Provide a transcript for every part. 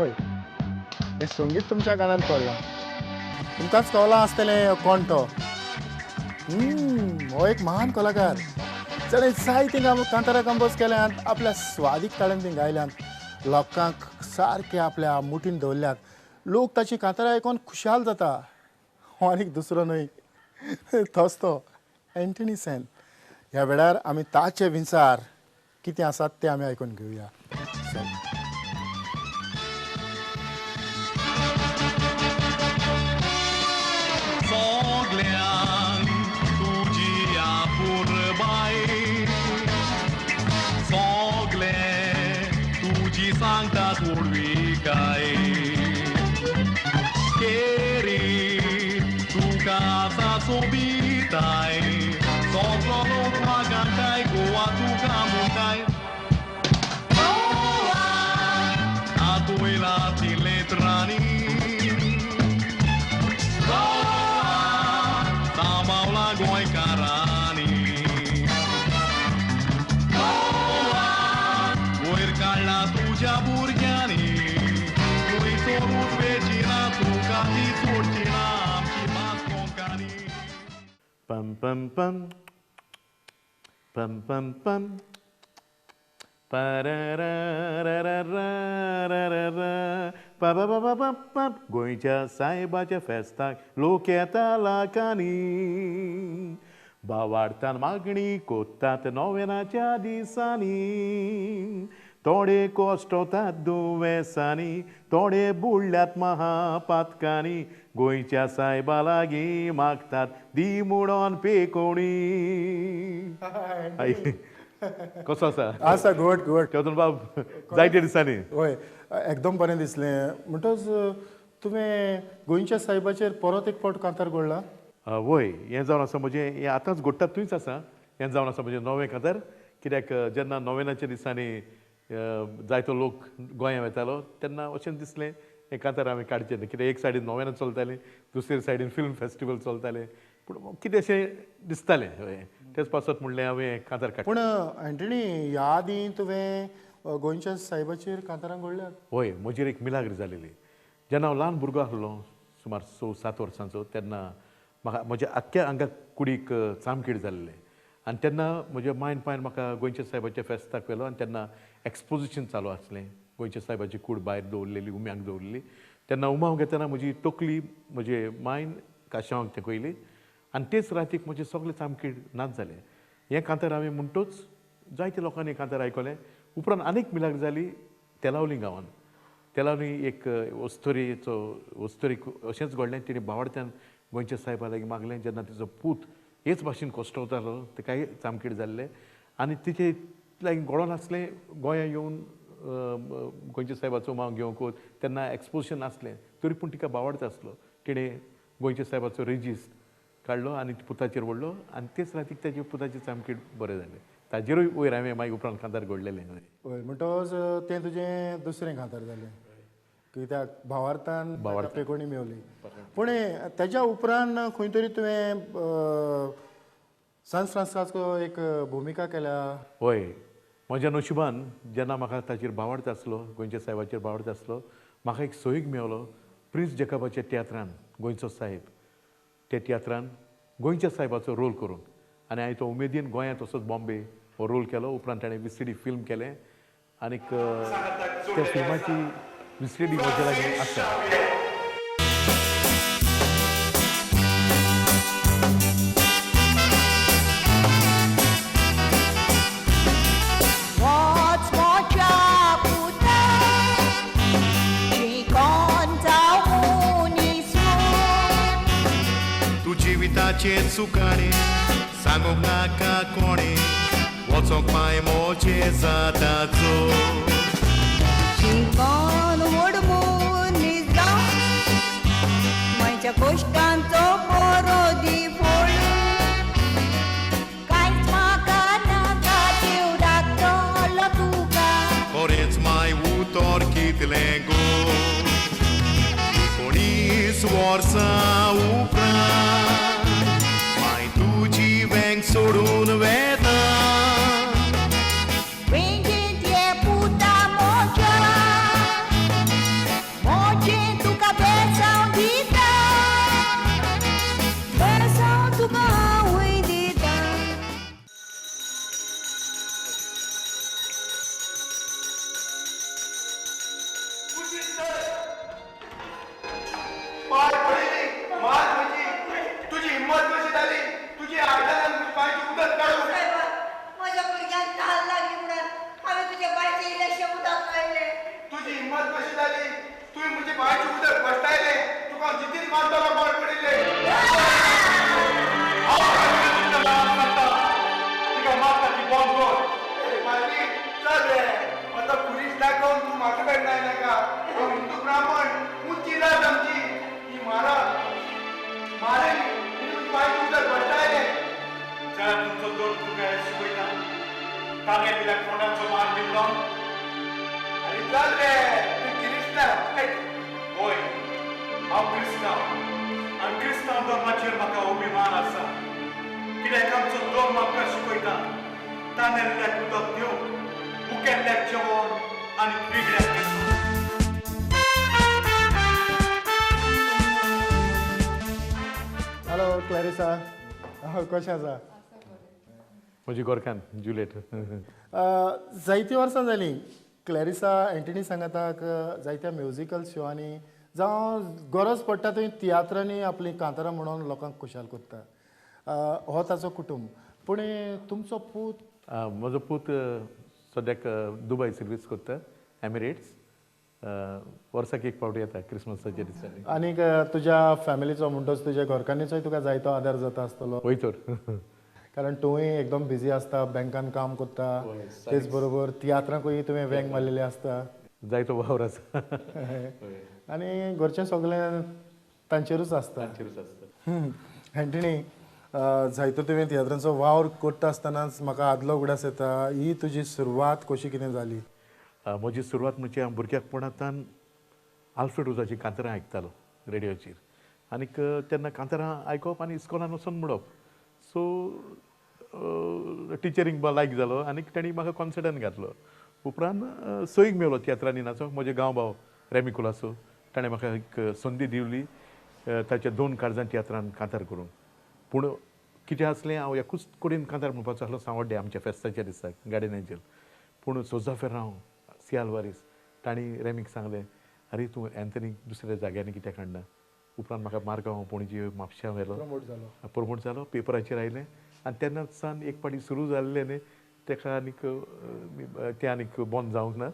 होय हे संगीत तुमच्या कानात पडलां तुमकांच कळलां आसतलें कोण तो हो एक महान कलाकार ताणें जायतीं कांतारां कंपोज केल्यात आपल्या स्वादीक ताळेन तीं गायल्यात लोकांक सारके आपल्या मुठीन दवरल्यात लोक ताची कांतारां आयकून खुशाल जाता हो आनीक दुसरो न्हय तोच तो एंटनी सेन ह्या वेळार आमी ताचे विचार कितें आसात ते आमी आयकून घेवया Soglean tuji apurbai Sogle tuji सांगतात उडवी काय केरी तुका असा सोबिताय सगळो लोक वागांताय गोवा तुका म्हणटाय आतुयला ती लेत्रांनी गोंयकारांनी वयर काडला तुज्या भुरग्यांनी तुवें सोडून वेचिना तुका ती सोडची ना आमची भास कोंकणी पम पम पम पम पम पम गोंयच्या सायबाच्या फेस्ताक लोक येता लाखांनी भावार्थान मागणी कोत्तात नोवेनाच्या दिसांनी थोडे कोश्टोतात दुवेसांनी थोडे बुडल्यात महापातकांनी गोंयच्या सायबा लागीं मागतात दी म्हणून पेकोणी कसो आसा आसा घोट घोट केतून बाब जायते दिसांनी होय एकदम बरें दिसलें म्हणटच तुवें गोंयच्या सायबाचेर परत एक फावट कांतार घडला वय हें जावन आसा म्हणजे हें आतांच घडटा थंयच आसा हें जावन आसा म्हणजे नवें कांतार कित्याक जेन्ना नोवेनाच्या दिसांनी जायतो लोक गोंयांत येतालो तेन्ना अशें दिसलें हें कांतार हांवें काडचें न्ही कित्याक एक सायडीन नोवेनां चलतालीं दुसरे सायडीन फिल्म फेस्टिवल चलताले पूण कितें अशें दिसतालें हय तेच पासत म्हणलें हांवें कांतार काडचें पूण एंटनी ह्या आदीं तुवें गोंयच्या सायबाचेर कांतारां घडल्यात हय म्हजेर एक मिलाग्र जालेली जेन्ना हांव ल्हान भुरगो आसलो सुमार 6-7 वर्सांचो तेन्ना म्हाका म्हज्या आख्ख्या आंगाक कुडीक चामकीड जाल्लें आनी तेन्ना म्हज्या मायन पायन म्हाका गोंयच्या सायबाच्या फेस्ताक व्हेलो आनी तेन्ना एक्सपोजिशन चालू आसलें गोंयच्या सायबाची कूड भायर दवरलेली उम्यांक दवरलेली तेन्ना उमाव घेतना म्हजी तकली म्हजे मायन काशावांक तेकयली आनी तेच रातीक म्हजें सगळें चामकीड नाच जालें हें कांतार हांवें म्हणटूच जायत्या लोकांनी कांतार आयकलें उपरांत आनीक मिलाग्र जाली तेलावली गांवांत तेलावली एक वस्तोरीक अशेंच घडलें तिणें भावार्थ्यान गोंयच्या सायबा लागीं मागलें जेन्ना तिचो पूत हेच भाशेन कोश्टवतालो तेकाय चामकीड जाल्लें आनी तिचे लागीं घडोवन आसलें गोंयां येवन गोंयच्या सायबाचो उमाव घेवंक वच तेन्ना एक्सपोजिशन आसलें तरी पूण तिका भावार्थ आसलो तिणें गोंयच्या सायबाचो रेजिस्ट काडलो आनी पुताचेर व्हरलो आनी तेच रातीक तेजे पुताचें चामकीड बरें जालें ताजेरूय वयर हांवें मागीर उपरांत कांतार घडलेलें हय म्हणटच तें तुजें दुसरें कांतार जालें कित्याक भावार्थान पेकोणी मेवली पूण तेज्या उपरांत खंय तरी तुवें सान फ्रांसिस्को एक भुमिका केल्या हय म्हज्या नशिबान जेन्ना म्हाका ताचेर भावार्थ आसलो गोंयच्या सायबाचेर भावार्थ आसलो म्हाका एक सोयीक मेवलो प्रिन्स जेकबाच्या तियात्रान गोंयचो सायब त्या तियात्रान गोंयच्या सायबाचो रोल करून आनी हांवें तो उमेदीन गोंयांत तसोच बॉम्बे हो रोल केलो उपरांत ताणें विसीडी फिल्म केलें आनीक त्या फिल्माची विसीडी म्हज्या लागीं आसा जिविताचे चुकाणे सांगूंक नाका कोणे वचोंक पांय मोचे जाताचो शिकोन वडमून निजला म्हज्या कश्टांचो बरो दी फोडून कांयच म्हाका नाका देव धाकटलो तुका खरेंच माय उतर कितलें गो 19 वर्सां उपरांत माय तुजी वेंग सोडून वेता सांगितलेल्या तोंडाचो मार दिलो आनी जाल्ले तूं किरिस्तांव होय हांव क्रिस्तांव आनी क्रिस्तांव धर्माचेर म्हाका अभिमान आसा कित्याक आमचो धर्म आमकां शिकयता तांदळ्याक उदक दिवंक उकेल्ल्याक जेवण आनी पिगड्याक हॅलो क्लॅरिसा कशें आसा म्हजी गोरकान जुलेट जायतीं वर्सां जालीं क्लॅरिसा एंटनी सांगाताक जायत्या म्युजिकल शोआंनी जावं गरज पडटा थंय तियात्रांनी आपली कांतारां म्हणून लोकांक खुशाल कोत्ता हो ताचो कुटुंब पूण तुमचो पूत म्हजो पूत सद्याक दुबय सर्वीस करता एमिरेट्स वर्साक एक फावटी येता क्रिसमसाच्या दिसांनी आनीक तुज्या फॅमिलीचो म्हणटच तुज्या घरकान्नीचोय तुका जायतो आदार जाता आसतलो वय तर कारण तुवें एकदम बिजी आसता बँकान काम करता तेच बरोबर तियात्रांकूय तुवें वेंग मारलेले आसता जायतो वावर आसा आनी घरचें सगळें तांचेरूच आसता एंटनी जायतो तुवें तियात्रांचो वावर करता आसतनाच म्हाका आदलो उगडास येता ही तुजी सुरवात कशी कितें जाली म्हजी सुरवात म्हणजे हांव भुरग्यापणांतल्यान आल्फ्रेड रोजाची कांतारां आयकतालो रेडिओचेर आनीक तेन्ना कांतारां आयकप आनी इस्कॉलान वचून म्हणप सो टिचरींक लायक जालो आनीक ताणी म्हाका कॉन्सर्टान घातलो उपरांत सईक मेवलो तियात्रांनी नाचोंक म्हजे गांव भाव रेमिकुलासो ताणें म्हाका एक संदी दिवली ताच्या 2 काळजां तियात्रान कांतार करून पूण कितें आसलें हांव एकूच कडेन कांतार म्हणपाचो आसलो सांवड्डे आमच्या फेस्ताच्या दिसाक गार्डन एंजल पूण सोजा फेर्रांव सी आल्वारीस तांणी रेमीक सांगलें अरे तूं एंथनीक दुसऱ्या जाग्यांनी कित्याक हाडना उपरांत म्हाका मारगांव पणजी म्हापश्यां व्हेलो प्रमोट जालो पेपराचेर आयलें आनी तेन्नाच सावन एक पाटी सुरू जाल्लें न्ही तेका आनीक तें आनीक बंद जावंक ना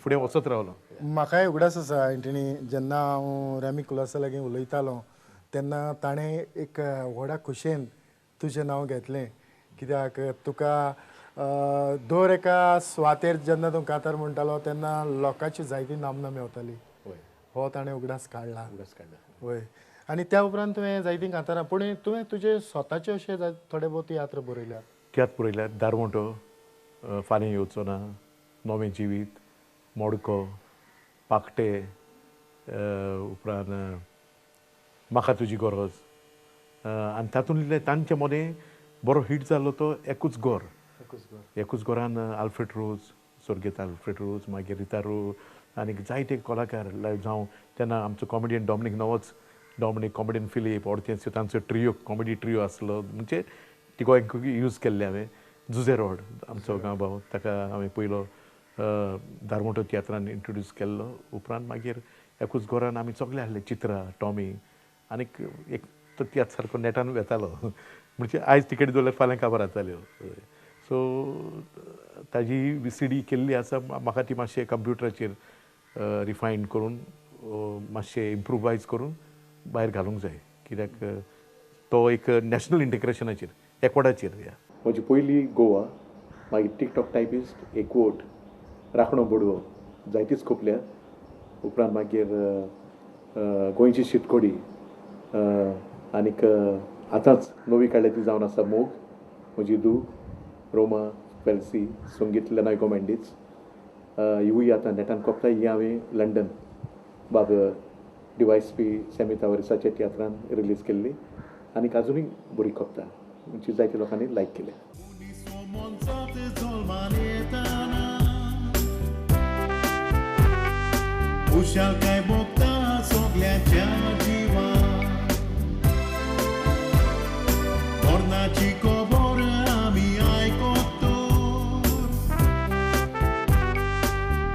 फुडें वचत रावलो म्हाकाय उगडास आसा एंटनी जेन्ना हांव रॅमी कुलासा लागीं उलयतालो तेन्ना ताणें एक व्हडा खोशयेन तुजें नांव घेतलें कित्याक तुका दर एका सुवातेर जेन्ना तूं कांतार म्हणटालो तेन्ना लोकांची जायती नामना मेवताली हो ताणें उगडास काडला वय आनी त्या उपरांत तुवें जायतीं कांतारां पूण तुवें तुजे स्वताचे अशे थोडे बहुत तियात्र बरयल्यात तियात्र बरयल्यात दारवोंटो फाल्यां येवचो ना नवें जिवीत मोडको पाकटे उपरांत म्हाका तुजी गरज आनी तातूंतले तांचे मदें बरो हिट जाल्लो तो एकूच गोरान आल्फ्रेड रोज स्वर्गीत आल्फ्रेड रोज मागीर रिता रो आनीक जायते कलाकार जावं तेन्ना आमचो कॉमेडियन डॉमिनीक कॉमेडियन फिलीप ओडतेंस तांचो ट्रियो कॉमेडी ट्रियो आसलो म्हणजे ती गोंयक यूज केल्ले हांवें जुजे रोड आमचो गांव भाव ताका हांवें पयलो दारवोंटो तियात्रान इंट्रोड्यूस केल्लो उपरांत मागीर एकूच गोरान आमी सगळे आहले चित्रा टॉमी आनीक एक तो तियात्र सारको नेटान वेतालो म्हणजे आयज तिकेट दवरल्यार फाल्यां काबार जाताल्यो सो ताजी VCD केल्ली आसा म्हाका ती मातशें कंप्युटराचेर रिफायन करून मातशें इम्प्रुवायज करून भायर घालूंक जाय कित्याक तो एक नॅशनल इंटिग्रेशनाचेर एकवटाचेर म्हजी पयली गोवा मागीर टिकटॉक टायपिस्ट एकवट राखणो बोडवो जायतीच खोपल्या उपरांत मागीर गोंयची शीतकोडी आनीक आतांच नवी काडल्या ती जावन आसा मोग म्हजी धूव रोमा पेल्सी संगीत लेनायको मेंडीज हिवूय आतां नेटान कोपता ही हांवें लंडन बाब DYSP सेमी तावरिसाच्या तियात्रान रिलीज केल्ली आनीक आजुनूय बरी कोपता म्हणजे जायत्या लोकांनी लायक केल्या खुशालकाय भोगता सगळ्याच्या जिवाक मरणाची खबर आमी आयकतो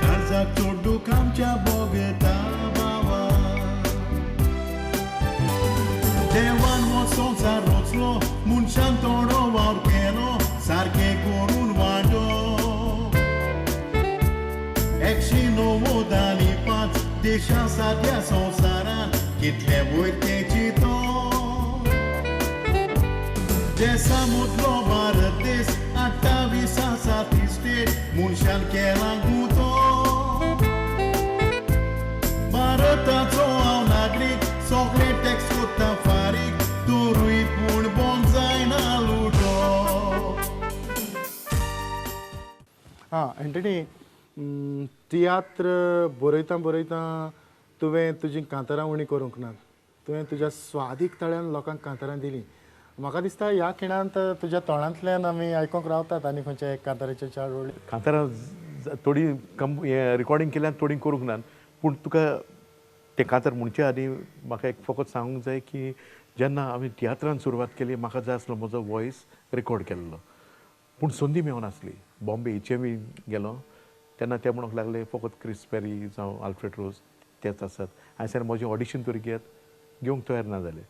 काळजाक चोड दूख आमच्या भोगता बाबा देवान हो संवसार रचलो मनशान थोडो वावर केलो सारकें करून वाडो 195 देशां साद्या संवसारान कितले वयर तेची तो देसा मदलो भारत देश 28 स्टेट मनशान केला गुतो भारताचो हांव नागरीक सगळे टॅक्स कोत्ता फारीक तोरूय पूण बंद जायना लुटो हां एंटनी तियात्र बरयता तुवें तुजीं कांतारां उणी करूंक ना तुवें तुज्या स्वादीक तळ्यान लोकांक कांतारां दिलीं म्हाका दिसता ह्या खिणांत तुज्या तोंडांतल्यान आमी आयकोंक रावतात आनी खंयच्या एक कांताराचे चार ओळी कांतारां थोडी रिकॉर्डिंग केल्यान थोडी करूंक ना पूण तुका ते कांतार म्हणचे आदी म्हाका एक फकत सांगूंक जाय की जेन्ना हांवें तियात्रान सुरवात केली म्हाका जाय आसलो म्हजो वॉयस रेकॉर्ड केल्लो पूण संदी मेळनासली बॉम्बे HMV गेलो तेन्ना ते म्हणूंक लागले फकत क्रिस पेरी जावं आल्फ्रेड रोज तेच आसात हांवें सांगलें म्हजें ऑडिशन तरी घेवंक तयार ना जालें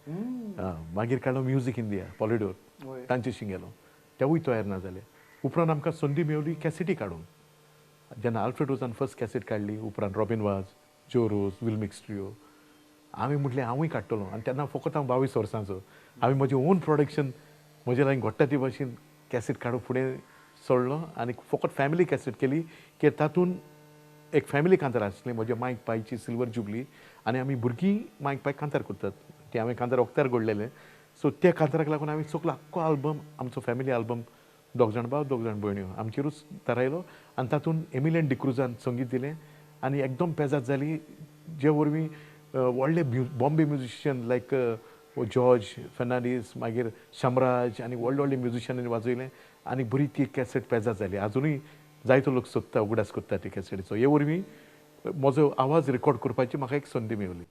मागीर काडलो म्युजीक इंडिया पॉलिडोर तांचेशी गेलो तेवूय तयार ना जाले उपरांत आमकां संदी मेवली कॅसेटी काडूंक जेन्ना आल्फ्रेड रोजान फर्स्ट कॅसेट काडली उपरांत रॉबिन वाज जो रोज विल्मिक्स ट्रिओ हांवें म्हटलें हांवूय काडटलो आनी तेन्ना फकत हांव 22 वर्सांचो हांवें म्हजें ओन प्रोडक्शन म्हजे लायक घोडटा ते भाशेन कॅसेट काडून फुडें सोडलो आनी फकत फॅमिली कॅसेट केली की तातूंत एक फॅमिली कांतार आसली म्हज्या मायक पायची सिल्वर जुबली आनी आमी भुरगीं मायक पाय कांतार करतात ते हांवें कांतार वखदार घडलेले सो त्या कांताराक लागून हांवें सगळो आख्खो आल्बम आमचो फॅमिली आल्बम 2 जाण भाव 2 जाण भयण्यो आमचेरूच थारायलो आनी तातूंत एमिलियन डिक्रुजान संगीत दिलें आनी एकदम पेजाद जाली जे वरवीं व्हडले बॉम्बे म्युजिशियन लायक जॉर्ज फेर्नांडीस मागीर शामराज आनी व्हडले व्हडले म्युजिशियनांनी वाजयलें आनी बरी ती कॅसेट पेजाद जाली आजुनूय जायतो लोक सोदता उगडास कोत्ता ती कॅसेटीचो हे वरवीं म्हजो आवाज रेकॉर्ड करपाची म्हाका एक संदी मेवली